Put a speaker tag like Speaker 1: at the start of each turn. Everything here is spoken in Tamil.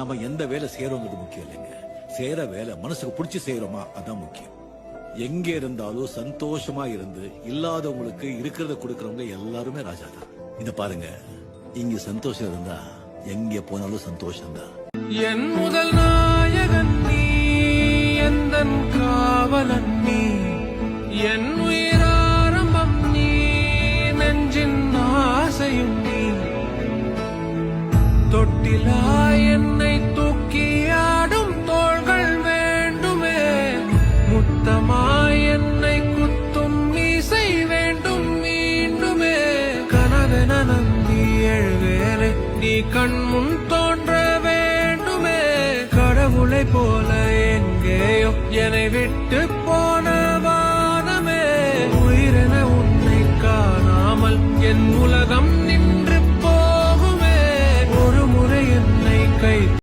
Speaker 1: நம்ம எந்த வேலை செய்யறோங்கிறது முக்கியம் இல்லைங்க. செய்யற வேலை மனசுக்கு பிடிச்சி செய்யறோமா அதான் முக்கியம். எங்க இருந்தாலும் சந்தோஷமா இருந்து இல்லாதவங்களுக்கு இருக்கிறத கொடுக்கறவங்க எல்லாருமே ராஜா தான். இத பாருங்க, இங்க சந்தோஷம் இருந்தா எங்க போனாலும் சந்தோஷம் தான்.
Speaker 2: என் முதல் நாயகன் நீ, எந்தன் காவலன் நீ, என் உயிராரம்பம் நீ, நெஞ்சின் ஆசையும் நீ. தொட்டிலா என்னை தூக்கி ஆடும் தோள்கள் வேண்டுமே, முத்தமாய் என்னை குத்தும் மீசை வேண்டும் மீண்டுமே. கனவென நம்பி எழுவேலே நீ கண்முன் தோன்ற வேண்டுமே. கடவுளை போல எங்கேயோ என்னை விட்டு போன வானமே. உயிரென உன்னை காணாமல் என் உலகம் நின்று